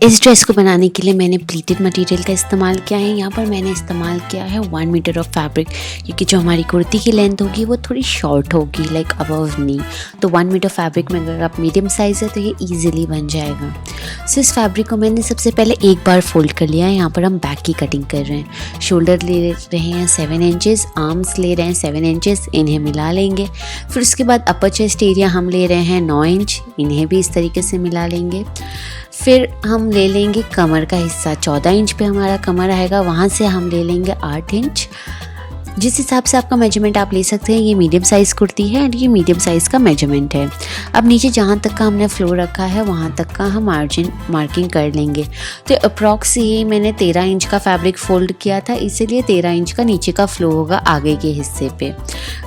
इस ड्रेस को बनाने के लिए मैंने प्लीटेड मटेरियल का इस्तेमाल किया है। यहाँ पर मैंने इस्तेमाल किया है 1 मीटर ऑफ फैब्रिक, क्योंकि जो हमारी कुर्ती की लेंथ होगी वो थोड़ी शॉर्ट होगी, लाइक अबव नी। तो 1 मीटर फैब्रिक में अगर आप मीडियम साइज़ है तो ये ईजिली बन जाएगा। सो इस फैब्रिक को मैंने सबसे पहले एक बार फोल्ड कर लिया है। यहाँ पर हम बैक की कटिंग कर रहे हैं। शोल्डर ले रहे हैं 7 इंचेस, आर्म्स ले रहे हैं 7 इंचेस, इन्हें मिला लेंगे। फिर उसके बाद अपर चेस्ट एरिया हम ले रहे हैं 9 इंच, इन्हें भी इस तरीके से मिला लेंगे। फिर हम ले लेंगे कमर का हिस्सा, 14 इंच पे हमारा कमर आएगा, वहाँ से हम ले लेंगे 8 इंच। जिस हिसाब से आपका मेजरमेंट आप ले सकते हैं। ये मीडियम साइज़ कुर्ती है और ये मीडियम साइज़ का मेजरमेंट है। अब नीचे जहाँ तक का हमने फ्लोर रखा है वहाँ तक का हम मार्किंग कर लेंगे। तो अप्रॉक्स ये मैंने 13 इंच का फैब्रिक फोल्ड किया था, इसीलिए 13 इंच का नीचे का फ्लो होगा आगे के हिस्से पे।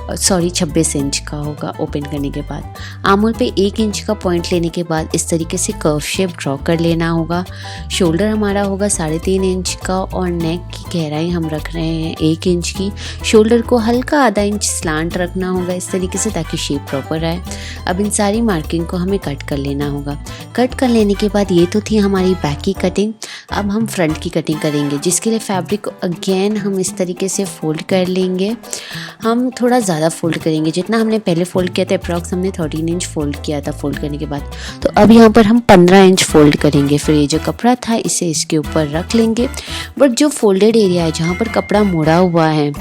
26 इंच का होगा ओपन करने के बाद। आर्महोल पे 1 इंच का पॉइंट लेने के बाद इस तरीके से कर्व शेप ड्रॉ कर लेना होगा। शोल्डर हमारा होगा 3.5 इंच का और नेक की गहराई हम रख रहे हैं 1 इंच की। शोल्डर को हल्का आधा इंच स्लांट रखना होगा इस तरीके से, ताकि शेप प्रॉपर आए। अब इन सारी मार्किंग को हमें कट कर लेना होगा। कट कर लेने के बाद ये तो थी हमारी बैक की कटिंग। अब हम फ्रंट की कटिंग करेंगे, जिसके लिए फैब्रिक को अगेन हम इस तरीके से फोल्ड कर लेंगे। हम थोड़ा ज़्यादा फोल्ड करेंगे, जितना हमने पहले फोल्ड किया था अप्रॉक्स हमने 13 इंच फोल्ड किया था फोल्ड करने के बाद। तो अब यहाँ पर हम 15 इंच फोल्ड करेंगे। फिर ये जो कपड़ा था इसे इसके ऊपर रख लेंगे। बट जो फोल्डेड एरिया है जहाँ पर कपड़ा मुड़ा हुआ है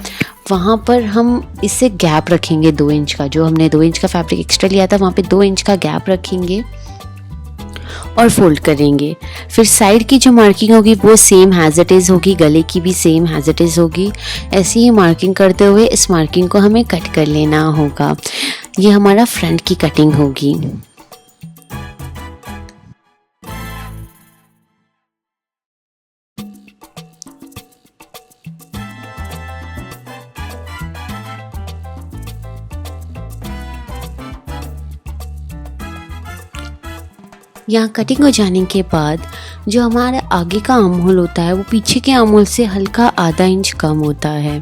वहाँ पर हम इससे गैप रखेंगे 2 इंच का। जो हमने 2 इंच का फैब्रिक एक्स्ट्रा लिया था वहाँ पे 2 इंच का गैप रखेंगे और फोल्ड करेंगे। फिर साइड की जो मार्किंग होगी वो सेम हैज़ इट इज़ होगी, गले की भी सेम हैज़ इट इज़ होगी। ऐसे ही मार्किंग करते हुए इस मार्किंग को हमें कट कर लेना होगा। ये हमारा फ्रंट की कटिंग होगी। यहाँ कटिंग हो जाने के बाद जो हमारा आगे का आर्म होल होता है वो पीछे के आर्म होल से हल्का आधा इंच कम होता है।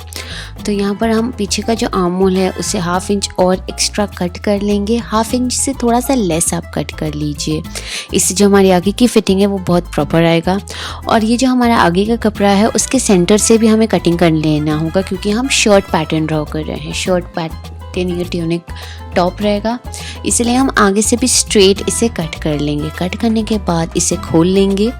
तो यहाँ पर हम पीछे का जो आर्म होल है उसे 1/2 इंच और एक्स्ट्रा कट कर लेंगे। 1/2 इंच से थोड़ा सा लेस आप कट कर लीजिए, इससे जो हमारी आगे की फिटिंग है वो बहुत प्रॉपर आएगा। और ये जो हमारा आगे का कपड़ा है उसके सेंटर से भी हमें कटिंग कर लेना होगा, क्योंकि हम शर्ट पैटर्न ड्रॉ कर रहे हैं। शर्ट पैटर्न ये ट्यूनिक टॉप रहेगा, इसलिए हम आगे से भी स्ट्रेट इसे कट कर लेंगे। कट करने के बाद इसे खोल लेंगे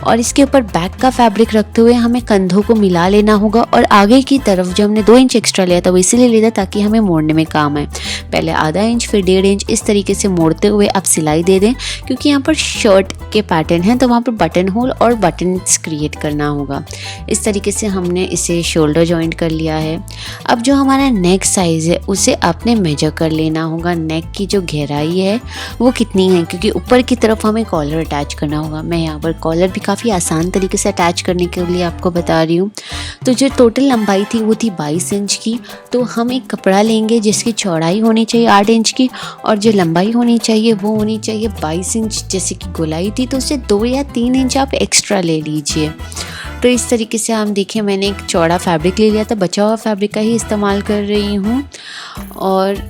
और इसके ऊपर बैक का फैब्रिक रखते हुए हमें कंधों को मिला लेना होगा। और आगे की तरफ जो हमने 2 इंच एक्स्ट्रा लिया था वो इसीलिए लिया था ताकि हमें मोड़ने में काम आए। पहले आधा इंच फिर 1.5 इंच इस तरीके से मोड़ते हुए आप सिलाई दे दें, क्योंकि यहाँ पर शर्ट के पैटर्न है तो वहाँ पर बटन होल और बटन्स क्रिएट करना होगा। इस तरीके से हमने इसे शोल्डर जॉइंट कर लिया है। अब जो हमारा नेक साइज़ है उसे आपने मेजर कर लेना होगा। नेक की जो गहराई है वो कितनी है, क्योंकि ऊपर की तरफ हमें कॉलर अटैच करना होगा। मैं यहाँ पर कॉलर भी काफ़ी आसान तरीके से अटैच करने के लिए आपको बता रही हूँ। तो जो टोटल लंबाई थी वो थी 22 इंच की। तो हम एक कपड़ा लेंगे जिसकी चौड़ाई होनी चाहिए 8 इंच की और जो लंबाई होनी चाहिए वो होनी चाहिए 22 इंच। जैसे कि गोलाई थी तो उससे 2 या 3 इंच आप एक्स्ट्रा ले लीजिए। तो इस तरीके से हम देखें, मैंने एक चौड़ा फैब्रिक ले लिया था, बचा हुआ फैब्रिक का ही इस्तेमाल कर रही हूँ। और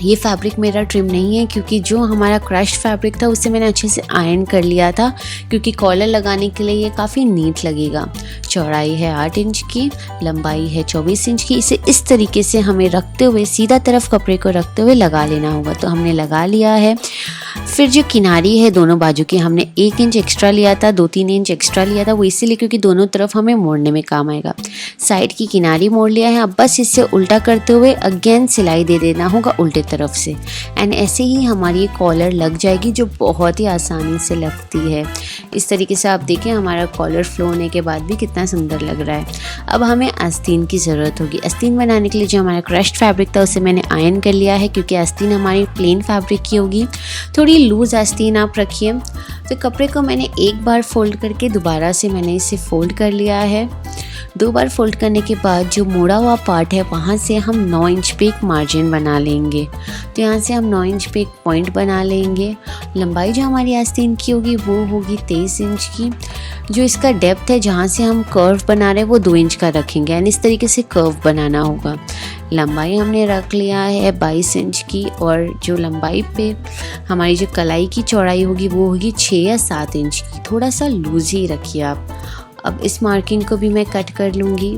ये फैब्रिक मेरा ट्रिम नहीं है, क्योंकि जो हमारा क्रश फैब्रिक था उसे मैंने अच्छे से आयरन कर लिया था, क्योंकि कॉलर लगाने के लिए ये काफ़ी नीट लगेगा। चौड़ाई है 8 इंच की, लंबाई है 24 इंच की। इसे इस तरीके से हमें रखते हुए सीधा तरफ कपड़े को रखते हुए लगा लेना होगा। तो हमने लगा लिया है। फिर जो किनारी है दोनों बाजू की हमने 1 इंच एक्स्ट्रा लिया था, 2-3 इंच एक्स्ट्रा लिया था, वो इसीलिए क्योंकि दोनों तरफ हमें मोड़ने में काम आएगा। साइड की किनारी मोड़ लिया है। अब बस इससे उल्टा करते हुए अगेन सिलाई दे देना होगा उल्टे तरफ से। एंड ऐसे ही हमारी ये कॉलर लग जाएगी, जो बहुत ही आसानी से लगती है। इस तरीके से आप देखें हमारा कॉलर फ्लो होने के बाद भी कितना सुंदर लग रहा है। अब हमें आस्तीन की ज़रूरत होगी। आस्तीन बनाने के लिए जो हमारा क्रश्ड फैब्रिक था उसे मैंने आयरन कर लिया है, क्योंकि आस्तीन हमारी प्लेन फैब्रिक की होगी। थोड़ी लूज़ आस्तीन आप रखिए। तो कपड़े को मैंने एक बार फोल्ड करके दोबारा से मैंने इसे फोल्ड कर लिया है। 2 बार फोल्ड करने के बाद जो मोड़ा हुआ पार्ट है वहाँ से हम 9 इंच पे एक मार्जिन बना लेंगे। तो यहाँ से हम 9 इंच पे एक पॉइंट बना लेंगे। लंबाई जो हमारी आस्तीन की होगी वो होगी 23 इंच की। जो इसका डेप्थ है जहाँ से हम कर्व बना रहे हैं वो 2 इंच का रखेंगे। एंड इस तरीके से कर्व बनाना होगा। लंबाई हमने रख लिया है 22 इंच की, और जो लंबाई पे हमारी जो कलाई की चौड़ाई होगी वो होगी 6 या 7 इंच की। थोड़ा सा लूज ही रखिए आप। अब इस मार्किंग को भी मैं कट कर लूँगी।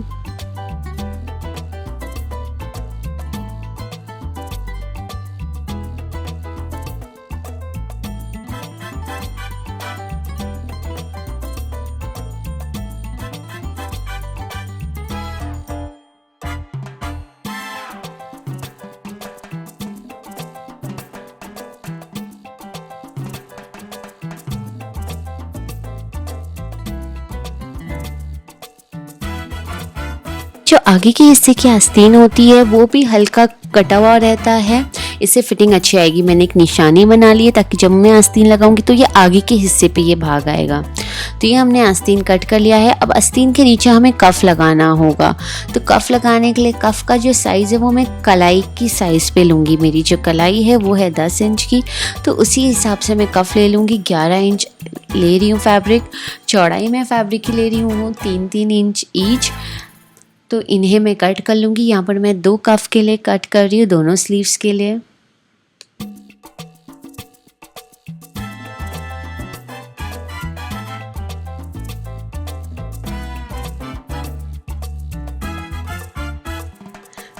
जो आगे के हिस्से की आस्तीन होती है वो भी हल्का कटा हुआ रहता है, इससे फिटिंग अच्छी आएगी। मैंने एक निशानी बना ली है ताकि जब मैं आस्तीन लगाऊंगी तो ये आगे के हिस्से पे ये भाग आएगा। तो ये हमने आस्तीन कट कर लिया है। अब आस्तीन के नीचे हमें कफ लगाना होगा। तो कफ लगाने के लिए कफ का जो साइज़ है वो मैं कलाई की साइज़ पे लूँगी। मेरी जो कलाई है वो है 10 इंच की, तो उसी हिसाब से मैं कफ ले लूँगी। 11 इंच ले रही हूँ फैब्रिक। चौड़ाई मैं फैब्रिक की ले रही हूँ 3-3 इंच ईच। तो इन्हें मैं कट कर लूँगी। यहाँ पर मैं 2 कफ के लिए कट कर रही हूँ, दोनों स्लीव्स के लिए।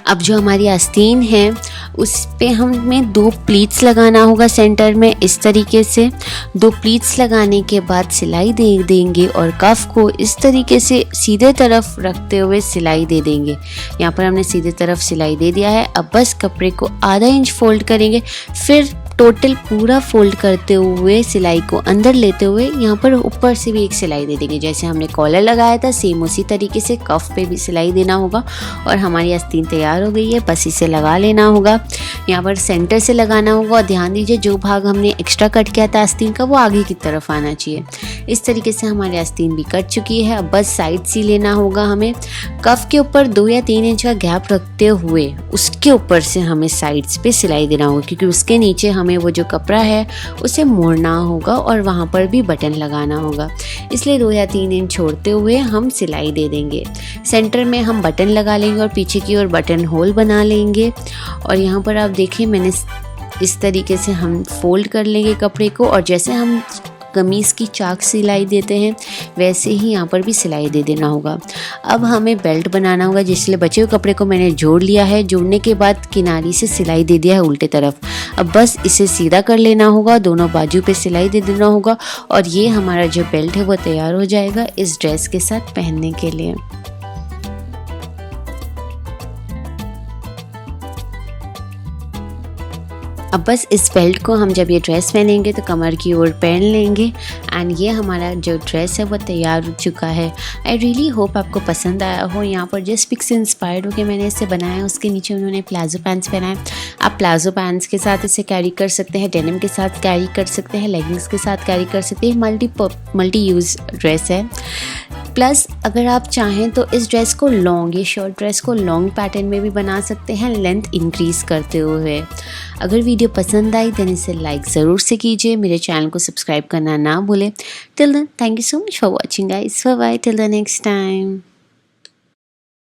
अब जो हमारी आस्तीन है उस पे हमें 2 प्लीट्स लगाना होगा सेंटर में, इस तरीके से 2 प्लीट्स लगाने के बाद सिलाई दे देंगे और कफ को इस तरीके से सीधे तरफ रखते हुए सिलाई दे देंगे। यहाँ पर हमने सीधे तरफ सिलाई दे दिया है। अब बस कपड़े को आधा इंच फोल्ड करेंगे, फिर टोटल पूरा फोल्ड करते हुए सिलाई को अंदर लेते हुए यहाँ पर ऊपर से भी एक सिलाई दे देंगे। जैसे हमने कॉलर लगाया था सेम उसी तरीके से कफ पे भी सिलाई देना होगा। और हमारी आस्तीन तैयार हो गई है, बस इसे लगा लेना होगा। यहाँ पर सेंटर से लगाना होगा और ध्यान दीजिए जो भाग हमने एक्स्ट्रा कट किया था आस्तीन का वो आगे की तरफ आना चाहिए। इस तरीके से हमारी आस्तीन भी कट चुकी है। अब बस साइड सी लेना होगा हमें। कफ के ऊपर 2 या 3 इंच का गैप रखते हुए उसके ऊपर से हमें साइड्स पे सिलाई देना होगा, क्योंकि उसके नीचे हमें वो जो कपड़ा है उसे मोड़ना होगा और वहाँ पर भी बटन लगाना होगा। इसलिए 2 या 3 इंच छोड़ते हुए हम सिलाई दे देंगे। सेंटर में हम बटन लगा लेंगे और पीछे की ओर बटन होल बना लेंगे। और यहाँ पर आप देखिए मैंने इस तरीके से हम फोल्ड कर लेंगे कपड़े को, और जैसे हम कमीज़ की चाक सिलाई देते हैं वैसे ही यहाँ पर भी सिलाई दे देना होगा। अब हमें बेल्ट बनाना होगा, जिसलिए बचे हुए कपड़े को मैंने जोड़ लिया है। जोड़ने के बाद किनारी से सिलाई दे दिया है उल्टे तरफ। अब बस इसे सीधा कर लेना होगा, दोनों बाजू पे सिलाई दे देना होगा और ये हमारा जो बेल्ट है वो तैयार हो जाएगा इस ड्रेस के साथ पहनने के लिए। अब बस इस बेल्ट को हम जब ये ड्रेस पहनेंगे तो कमर की ओर पहन लेंगे एंड ये हमारा जो ड्रेस है वो तैयार हो चुका है। आई रियली होप आपको पसंद आया हो। यहाँ पर जिस पिक से इंस्पायर्ड होकर मैंने इसे बनाया, उसके नीचे उन्होंने प्लाजो पैंट्स पहनाए। आप प्लाजो पैंट्स के साथ इसे कैरी कर सकते हैं, डेनिम के साथ कैरी कर सकते हैं, लेगिंग्स के साथ कैरी कर सकते हैं। मल्टी यूज़ ड्रेस है। प्लस अगर आप चाहें तो इस ड्रेस को लॉन्ग, ये शॉर्ट ड्रेस को लॉन्ग पैटर्न में भी बना सकते हैं, लेंथ इंक्रीज़ करते हुए। अगर वीडियो पसंद आई देन इसे लाइक ज़रूर से कीजिए। मेरे चैनल को सब्सक्राइब करना ना भूलें। Till then thank you so much for watching guys. Bye bye till the next time.